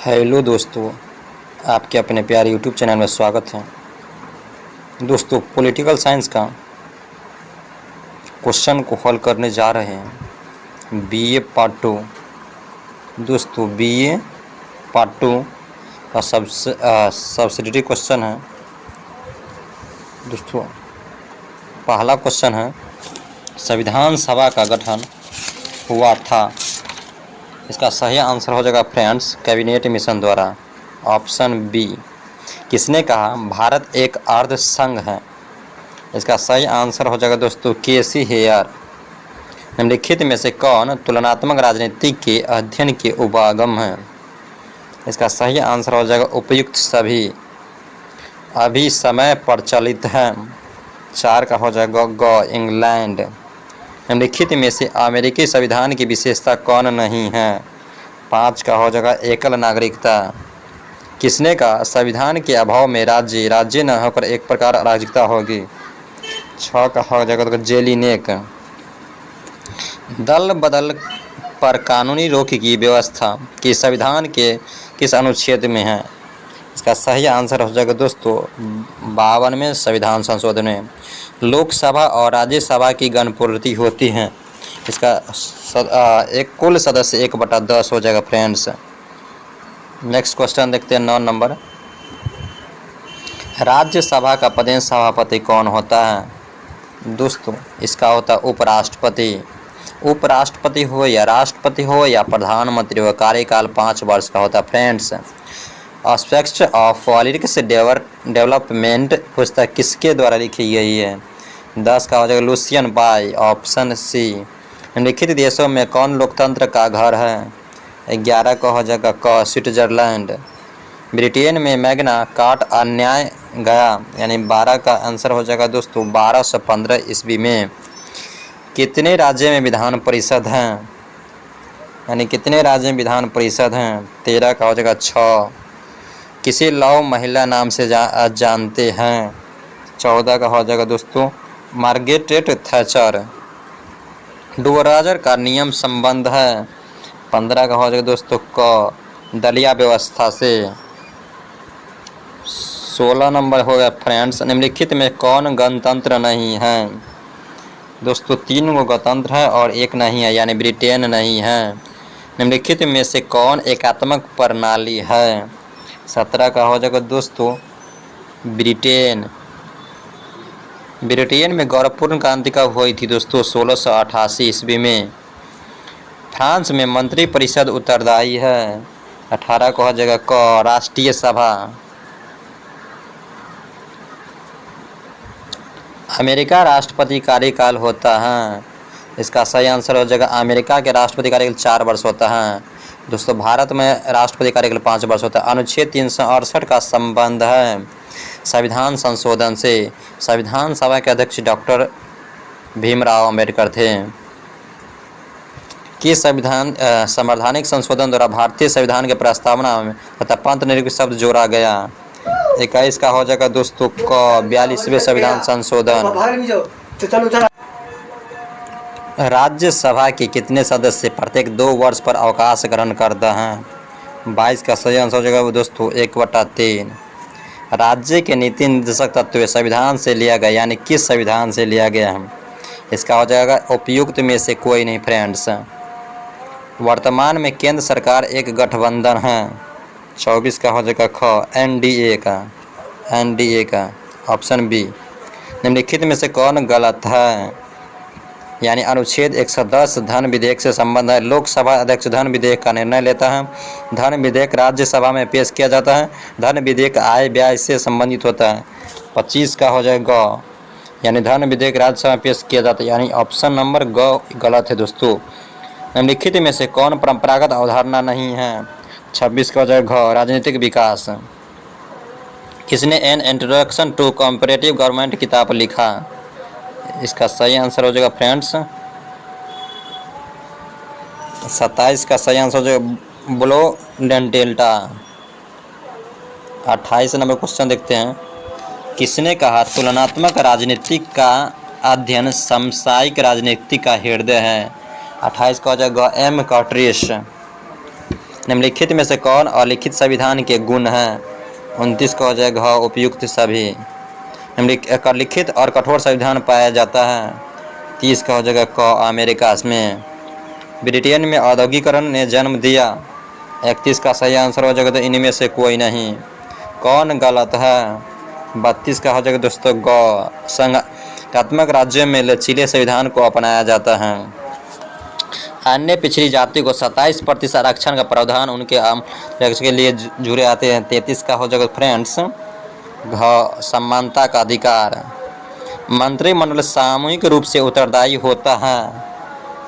Hello दोस्तों, आपके अपने प्यारे यूट्यूब चैनल में स्वागत है। दोस्तों, पॉलिटिकल साइंस का क्वेश्चन को हल करने जा रहे हैं बीए पार्ट 2। दोस्तों, बीए पार्ट 2 का सब्सिडियरी क्वेश्चन है। दोस्तों, पहला क्वेश्चन है, संविधान सभा का गठन हुआ था। इसका सही आंसर हो जाएगा फ्रेंड्स, कैबिनेट मिशन द्वारा। Option B. किसने कहा भारत एक अर्ध संघ है? इसका सही आंसर हो जाएगा दोस्तों केसी हेयर। निम्नलिखित में से कौन तुलनात्मक राजनीति के अध्ययन के उपागम है? इसका सही आंसर हो जाएगा उपयुक्त सभी। अभी समय प्रचलित है। 4 का हो जाएगा ग इंग्लैंड। निम्नलिखित में से अमेरिकी संविधान की विशेषता कौन नहीं है? 5 का हो जाएगा एकल नागरिकता। किसने कहा संविधान के अभाव में राज्य न होकर एक प्रकार अराजकता होगी? 6 का हो जाएगा जेलिनेक। दल बदल पर कानूनी रोक की व्यवस्था की संविधान के किस अनुच्छेद में है? इसका सही आंसर हो जाएगा दोस्तों 52वें संविधान संशोधन में। लोकसभा और राज्यसभा की गणपूर्ति होती है। इसका एक कुल सदस्य 1/10 हो जाएगा फ्रेंड्स। नेक्स्ट क्वेश्चन देखते हैं 9 नंबर। राज्यसभा का प्रदेश सभापति कौन होता है? दोस्तों, इसका होता है उपराष्ट्रपति। उपराष्ट्रपति हो या राष्ट्रपति हो या प्रधानमंत्री हो, कार्यकाल 5 वर्ष का होता है friends. Aspects of politics development पुस्तक किसके द्वारा लिखी गई है? 10 का हो जाएगा लुसियन बाय। Option C. निम्नलिखित देशों में कौन लोकतंत्र का घर है? 11 का हो जाएगा क स्विट्जरलैंड। ब्रिटेन में मैग्ना कार्टा अन्याय गया, यानी 12 का आंसर हो जाएगा दोस्तों 1215 ईस्वी में। कितने राज्य में विधान परिषद हैं? यानी कितने राज्य में विधान परिषद हैं? 13 का हो जाएगा 6। किसी लौ महिला नाम से जानते हैं? 14 का हो जाएगा दोस्तों मार्गरेट थैचर। डुअराजर का नियम संबंध है? 15 का हो जाएगा दोस्तों क दलिया व्यवस्था से। 16 नंबर हो गया फ्रेंड्स, निम्नलिखित में कौन गणतंत्र नहीं है? दोस्तों, 3 गो गणतंत्र है और एक नहीं है, यानी ब्रिटेन नहीं है। निम्नलिखित में से कौन एकात्मक प्रणाली है? 17 का हो जाएगा दोस्तों ब्रिटेन। ब्रिटेन में गौरवपूर्ण क्रांति कब हुई थी दोस्तों? 1688 ईस्वी में। फ्रांस में मंत्री परिषद उत्तरदायी है? 18 को हो जाएगा क राष्ट्रीय सभा। अमेरिका राष्ट्रपति कार्यकाल होता है? इसका सही आंसर हो जाएगा अमेरिका के राष्ट्रपति कार्यकाल 4 वर्ष होता है। दोस्तों, भारत में राष्ट्रपति कार्यकाल 5 वर्ष होता है। अनुच्छेद 368 का संबंध है संविधान संशोधन से। संविधान सभा के अध्यक्ष डॉक्टर भीमराव अंबेडकर थे। किस संवैधानिक संशोधन द्वारा भारतीय संविधान के प्रस्तावना में तथा पंत निरुक्त शब्द जोड़ा गया? 21 का हो जाएगा दोस्तों क 42वें संविधान संशोधन। राज्यसभा के कितने सदस्य प्रत्येक 2 वर्ष पर अवकाश ग्रहण करते हैं? 22 का सही आंसर हो जाएगा दोस्तों 1/3। राज्य के नीति निर्देशक तत्व संविधान से लिया गया, यानी किस संविधान से लिया गया है? इसका हो जाएगा उपयुक्त में से कोई नहीं फ्रेंड्स। वर्तमान में केंद्र सरकार एक गठबंधन है? 24 का हो जाएगा ख एनडीए का। Option B. निम्नलिखित में से कौन गलत है? यानी अनुच्छेद 110 धन विधेयक से संबंध है। लोकसभा अध्यक्ष धन विधेयक का निर्णय लेता है। धन विधेयक राज्यसभा में पेश किया जाता है। धन विधेयक आय व्यय से संबंधित होता है। 25 का हो जाएगा ग, यानी धन विधेयक राज्यसभा में पेश किया जाता है, यानी ऑप्शन नंबर ग गलत है दोस्तों। निम्नलिखित में से कौन परंपरागत अवधारणा नहीं है? 26 का हो जाएगा घ राजनीतिक विकास। किसने an introduction to comparative government किताब लिखा? इसका सही आंसर हो जाएगा फ्रेंड्स 27 का सही आंसर हो जाएगा ब्लो डेल्टा। 28 नंबर क्वेश्चन देखते हैं। किसने कहा तुलनात्मक राजनीति का अध्ययन सामयिक राजनीति का हृदय है? 28 का हो जाएगा एम कॉट्रेस। निम्नलिखित में से कौन अलिखित संविधान के गुण हैं? 29 का हो जाएगा उपयुक्त सभी। निम्नलिखित लिखित और कठोर संविधान पाया जाता है। 30 का हो जाएगा क अमेरिका में। ब्रिटेन में औद्योगिकरण ने जन्म दिया। 31 का सही आंसर हो जाएगा तो इनमें से कोई नहीं। कौन गलत है? 32 का हो जाएगा दोस्तों ग। संघात्मक राज्यों में लचीले संविधान को अपनाया जाता है। अन्य पिछड़ी जाति को 27% आरक्षण का प्रावधान उनके आरक्षण के लिए जुड़े आते हैं। 33 का हो जाएगा फ्रेंड्स घ समानता का अधिकार। मंत्रिमंडल सामूहिक रूप से उत्तरदायी होता है।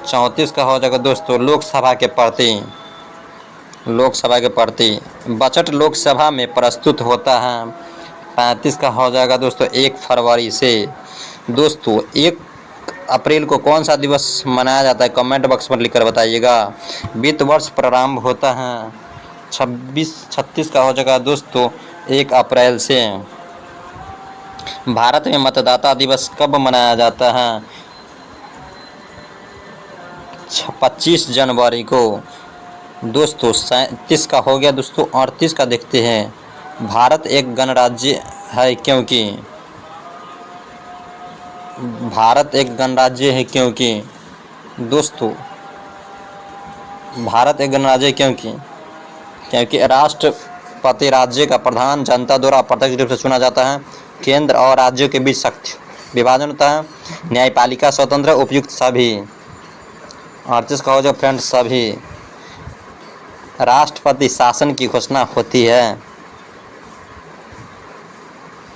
34 का हो जाएगा दोस्तों लोकसभा के प्रति बजट लोकसभा में प्रस्तुत होता है। 35 का हो जाएगा दोस्तों 1 फरवरी से। दोस्तों 1 अप्रैल को कौन सा दिवस मनाया जाता है? कमेंट बॉक्स में लिखकर बताइएगा। वित्त वर्ष प्रारंभ होता है। 36 का हो जाएगा दोस्तों 1 अप्रैल से। भारत में मतदाता दिवस कब मनाया जाता है? 25 जनवरी को। दोस्तों 37 का हो गया दोस्तों। 38 का देखते हैं। भारत एक गणराज्य है क्योंकि दोस्तों भारत एक गणराज्य क्योंकि राष्ट्रपति राज्य का प्रधान जनता द्वारा प्रत्यक्ष रूप से चुना जाता है। केंद्र और राज्यों के बीच शक्ति विभाजन होता है। न्यायपालिका स्वतंत्र उपयुक्त सभी। 38 का हो जाए फ्रेंड्स सभी। राष्ट्रपति शासन की घोषणा होती है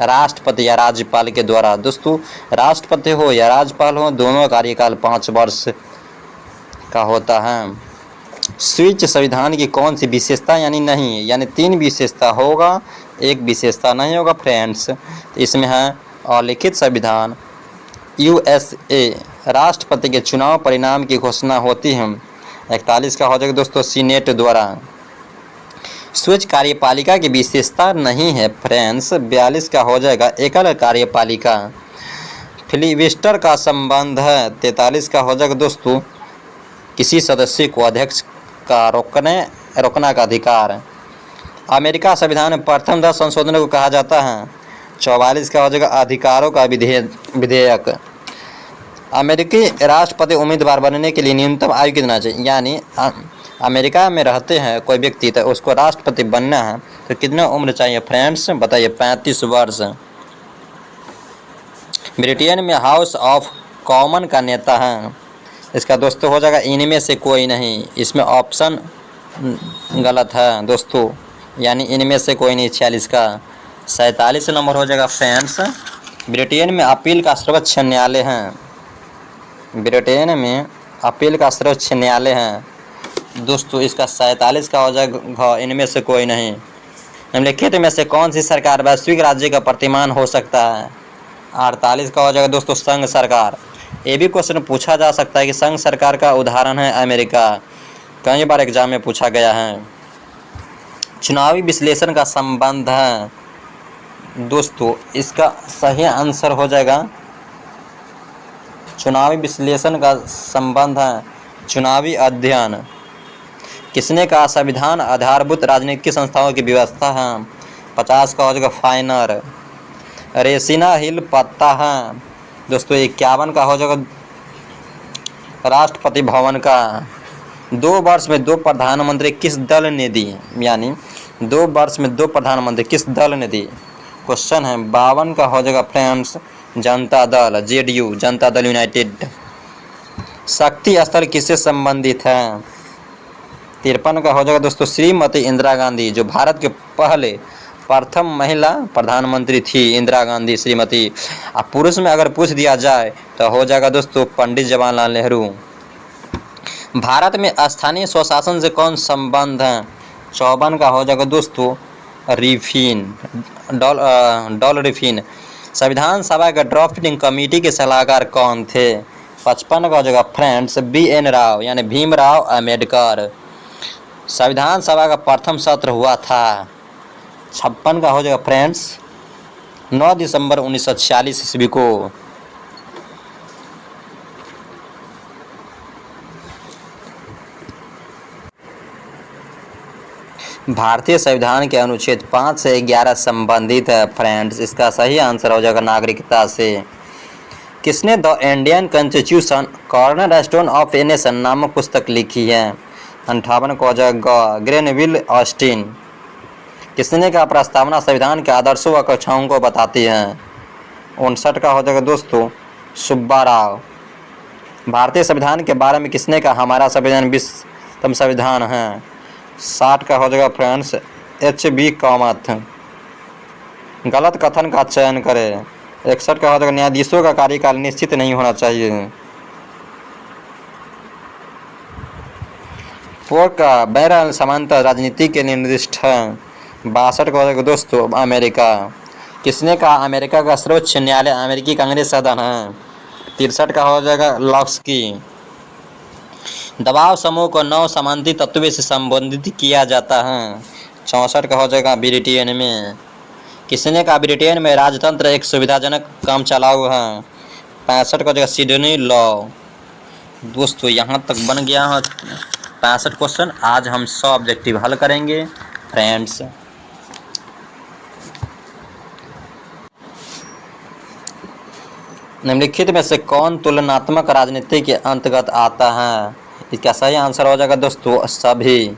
राष्ट्रपति या राज्यपाल के द्वारा। दोस्तों राष्ट्रपति हो या राज्यपाल हो दोनों कार्यकाल 5 वर्ष का होता है। स्विच संविधान की कौन सी विशेषता यानी 3 विशेषता होगा, 1 विशेषता नहीं होगा फ्रेंड्स। इसमें है अलिखित संविधान। USA राष्ट्रपति के चुनाव परिणाम की घोषणा होती है। 41 का हो जाएगा दोस्तों सीनेट द्वारा। स्विच कार्यपालिका की विशेषता नहीं है फ्रेंड्स। 42 का हो जाएगा एकल कार्यपालिका। फिलिबस्टर का संबंध है। 43 का हो जाएगा दोस्तों किसी सदस्य को अध्यक्ष का रोकना का अधिकार। अमेरिका संविधान में प्रथम 10 संशोधनों को कहा जाता है। 44 का हो जाएगा अधिकारों का विधेयक। अमेरिकी राष्ट्रपति उम्मीदवार बनने के लिए न्यूनतम आयु कितना चाहिए? यानी अमेरिका में रहते हैं कोई व्यक्ति तो उसको राष्ट्रपति बनना है तो कितना उम्र चाहिए फ्रेंड्स? बताइए। 35 वर्ष। ब्रिटेन में हाउस ऑफ कॉमन का नेता है। इसका दोस्तों हो जाएगा इनमें से कोई नहीं। इसमें ऑप्शन गलत है दोस्तों, यानी इनमें से कोई नहीं। 46 का 47 नंबर हो जाएगा फ्रेंड्स। ब्रिटेन में अपील का सर्वोच्च न्यायालय है। ब्रिटेन में अपील का सर्वोच्च न्यायालय है दोस्तों। इसका 47 का हो जाएगा इनमें से कोई नहीं। निम्नलिखित में से कौन सी सरकार वैश्विक राज्य का प्रतिमान हो सकता है? 48 का हो जाएगा दोस्तों संघ सरकार। ये भी क्वेश्चन पूछा जा सकता है कि संघ सरकार का उदाहरण है अमेरिका। कई बार एग्जाम में पूछा गया है। चुनावी विश्लेषण का संबंध है दोस्तों। इसका सही आंसर हो जाएगा चुनावी विश्लेषण का संबंध है चुनावी अध्ययन। किसने कहा संविधान आधारभूत राजनीतिक संस्थाओं की व्यवस्था है? 50 का हो जाएगा फाइनर। रेसिना हिल पत्ता है दोस्तों। 51 का हो जाएगा राष्ट्रपति भवन का। 2 वर्ष में 2 प्रधानमंत्री किस दल ने दी? यानी 2 वर्ष में 2 प्रधानमंत्री किस दल ने दी? क्वेश्चन है। 52 का हो जाएगा friends Janata Dal JDU Janata Dal United. शक्ति स्थल किससे संबंधित है? 53 का हो जाएगा दोस्तों श्रीमती इंदिरा गांधी, जो भारत के प्रथम महिला प्रधानमंत्री थी इंदिरा गांधी श्रीमती। अब पुरुष में अगर पूछ दिया जाए तो हो जाएगा दोस्तों पंडित जवाहरलाल नेहरू। भारत में स्थानीय स्वशासन से कौन संबंध है? 54 का हो जाएगा दोस्तों डॉलरिफिन। संविधान सभा के ड्राफ्टिंग कमेटी के सलाहकार कौन थे? 55 का हो जाएगा फ्रेंड्स BN राव यानी भीमराव अम्बेडकर। संविधान सभा का प्रथम सत्र हुआ था। 56 का हो जाएगा फ्रेंड्स 9 दिसंबर 1946 ईस्वी को। भारतीय संविधान के अनुच्छेद 5 से 11 संबंधित है फ्रेंड्स। इसका सही आंसर हो जाएगा नागरिकता से। किसने the Indian constitution cornerstone of a nation नामक पुस्तक लिखी है? 58 को हो जाएगा ग्रेनविल ऑस्टिन। किसने का प्रस्तावना संविधान के आदर्शों व कक्षाओं को बताती है? 59 का हो जाएगा दोस्तों सुब्बा राव। भारतीय संविधान के बारे में किसने कहा हमारा संविधान विश्वतम संविधान है? 60 का हो जाएगा फ्रेंड्स H.B. कामत। गलत कथन का चयन करें। 61 का हो जाएगा न्यायाधीशों का कार्यकाल निश्चित नहीं होना चाहिए। 4 का बैरल समांतर राजनीति के निर्दिष्ट है। 62 का हो जाएगा दोस्तों अमेरिका। किसने कहा अमेरिका का सर्वोच्च न्यायालय अमेरिकी कांग्रेस सदन है? 63 का हो जाएगा लॉक्सकी। दबाव समूह को 9 समांती तत्वों से संबोधित किया जाता है। 64 का हो जाएगा ब्रिटेन में। किसने कहा ब्रिटेन में राजतंत्र एक सुविधाजनक काम चलाऊ है? 65 का हो जाएगा सिडनी लॉ। दोस्तों यहाँ तक बन गया है 65 क्वेश्चन। आज हम 100 ऑब्जेक्टिव हल करेंगे फ्रेंड्स। निम्नलिखित में से कौन तुलनात्मक राजनीति के अंतर्गत आता है? इसका सही आंसर हो जाएगा दोस्तों सभी।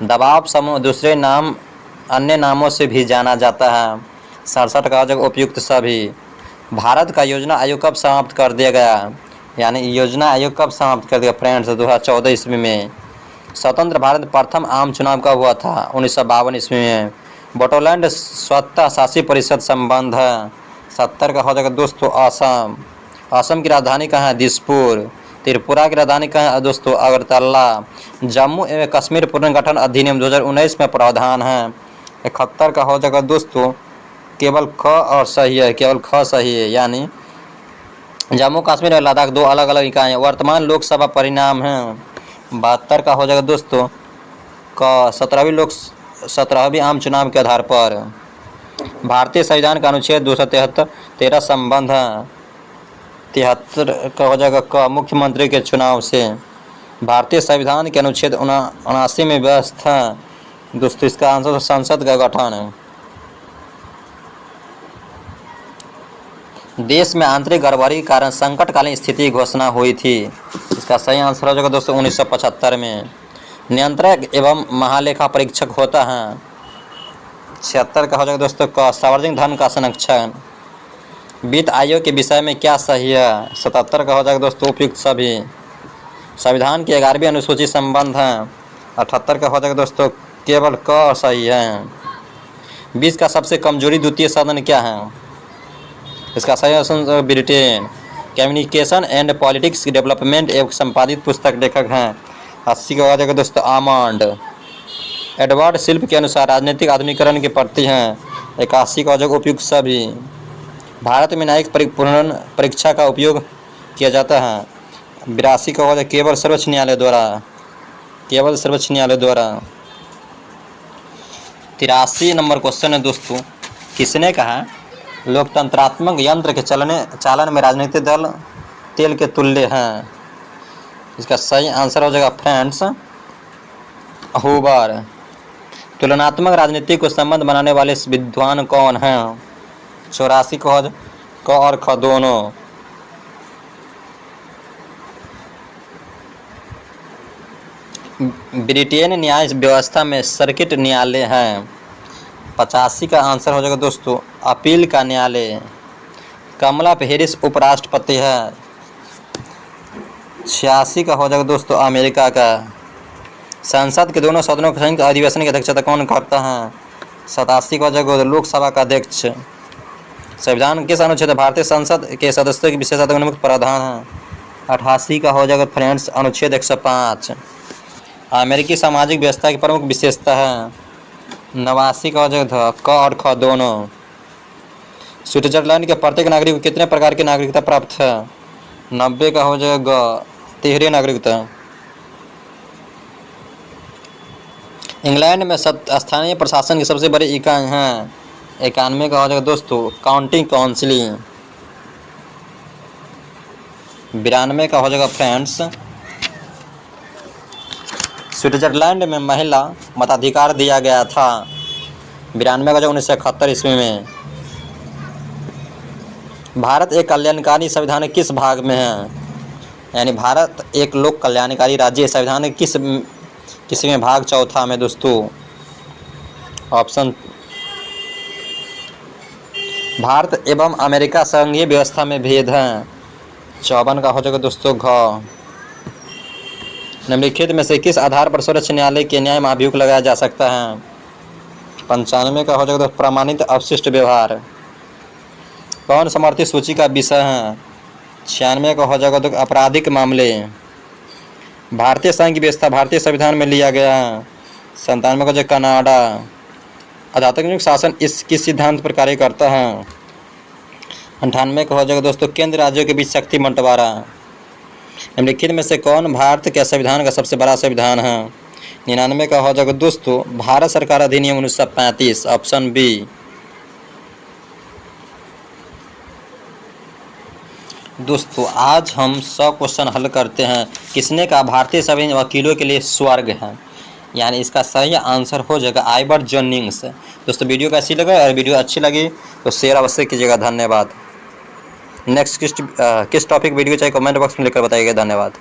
दबाव समूह दूसरे नाम अन्य नामों से भी जाना जाता है। 67 का हो जाएगा उपयुक्त सभी। भारत का योजना आयोग कब समाप्त कर दिया गया? यानी योजना आयोग कब समाप्त कर दिया फ्रेंड्स? 2014 ईस्वी में। स्वतंत्र भारत प्रथम आम चुनाव कब हुआ था? 1952 ईस्वी में। बोडोलैंड स्वतः शासी परिषद संबंध है। 70 का हो जाएगा दोस्तों असम। असम की राजधानी कहाँ है? दिसपुर। त्रिपुरा की राजधानी कहाँ है दोस्तों? अगरतला। जम्मू एवं कश्मीर पुनर्गठन अधिनियम 2019 में प्रावधान है। 71 का हो जाएगा दोस्तों केवल ख और सही है, केवल ख सही है। यानी जम्मू कश्मीर और लद्दाख 2 अलग अलग इकाई हैं। वर्तमान लोकसभा परिणाम है। 72 का हो जाएगा दोस्तों क 17वीं आम चुनाव के आधार पर। भारतीय संविधान का अनुच्छेद 273 संबंध है। 73 का हो जाएगा क मुख्यमंत्री के चुनाव से। भारतीय संविधान के अनुच्छेद 79 में व्यवस्था दोस्तों इसका आंसर संसद का गठन है। देश में आंतरिक गड़बड़ी के कारण संकटकालीन स्थिति की घोषणा हुई थी। इसका सही आंसर हो जाएगा दोस्तों 1975 में। नियंत्रक एवं महालेखा परीक्षक होता है। 76 का हो जाएगा दोस्तों क सार्वजनिक धन का संरक्षण। वित्त आयोग के विषय में क्या सही है? 77 का हो जाएगा दोस्तों उपयुक्त सभी। संविधान की 11वीं अनुसूची संबंध है। 78 का हो जाएगा दोस्तों केवल क सही है। विश्व का सबसे कमजोरी द्वितीय सदन क्या है? इसका सही answer Britain. Communication and politics development एवं संपादित पुस्तक लेखक हैं। 80 का हो जाएगा दोस्तों आमंड। एडवर्ड शिल्प के अनुसार राजनीतिक आधुनिकीकरण के प्रति हैं। 81 का हो जाएगा उपयुक्त सभी। भारत में न्यायिक परीक्षा का उपयोग किया जाता है। 82 का हो जाएगा केवल सर्वोच्च न्यायालय द्वारा, केवल सर्वोच्च न्यायालय द्वारा। 83 नंबर क्वेश्चन है दोस्तों किसने कहा लोकतंत्रात्मक यंत्र के चालन में राजनीतिक दल तेल के तुल्य हैं? इसका सही आंसर हो जाएगा फ्रेंड्स हूबर। तुलनात्मक राजनीति को संबंध बनाने वाले विद्वान कौन हैं? 84 को क और ख दोनों। ब्रिटेन न्याय व्यवस्था में सर्किट न्यायालय है। 85 का आंसर हो जाएगा दोस्तों अपील का न्यायालय। कमला हैरिस उपराष्ट्रपति है। 86 का हो जाएगा दोस्तों अमेरिका का। संसद के दोनों सदनों के संयुक्त अधिवेशन की अध्यक्षता कौन करता है? 87 का हो जाएगा लोकसभा का अध्यक्ष। संविधान किस अनुच्छेद भारतीय संसद के सदस्यों की विशेषता का मुख्य प्रावधान है? 88 का हो जाएगा फ्रेंड्स अनुच्छेद 105। अमेरिकी सामाजिक व्यवस्था की प्रमुख विशेषता है। 89 का हो जाएगा क और ख दोनों। स्विट्जरलैंड के प्रत्येक नागरिक को कितने प्रकार की नागरिकता प्राप्त है? 90 का हो जाएगा तिहरी नागरिकता। इंग्लैंड में स्थानीय प्रशासन की सबसे बड़ी इकाई हैं। 91 का हो जाएगा दोस्तों काउंटी काउंसिल। 92 का हो जाएगा फ्रेंड्स स्विट्जरलैंड में महिला मताधिकार दिया गया था 92 का 1971 ईस्वी में। भारत एक कल्याणकारी संविधान किस भाग में है? यानी भारत एक लोक कल्याणकारी राज्य संविधान किस में भाग चौथा में दोस्तों? ऑप्शन भारत एवं अमेरिका संघीय व्यवस्था में भेद है 54 का हो जाएगा दोस्तों घ। निम्नलिखित में से किस आधार पर सर्वोच्च न्यायालय के न्याय में अभियोग लगाया जा सकता है? 95 का हो जाएगा दोस्तों प्रमाणित अवशिष्ट व्यवहार। कौन समर्थित सूची का विषय है? 96 का हो जाएगा तो आपराधिक मामले। भारतीय संघ की व्यवस्था भारतीय संविधान में लिया गया है 97 का जो कनाडा। आध्यात्मिक शासन इस किस सिद्धांत पर कार्य करता है? 98 का हो जाएगा दोस्तों केंद्र राज्यों के बीच शक्ति बंटवारा। निम्नलिखित में से कौन भारत के संविधान का सबसे बड़ा संविधान है? 99 का हो जाएगा दोस्तों भारत सरकार अधिनियम 1935 ऑप्शन बी। दोस्तों आज हम 100 क्वेश्चन हल करते हैं। किसने कहा भारतीय संविधान वकीलों के लिए स्वर्ग है? यानी इसका सही आंसर हो जाएगा आल्बर्ट जेनिंग्स। दोस्तों वीडियो कैसी लगा? अगर वीडियो अच्छी लगी तो शेयर अवश्य कीजिएगा। धन्यवाद। नेक्स्ट किस टॉपिक वीडियो चाहिए कमेंट बॉक्स में लिखकर बताइएगा। धन्यवाद।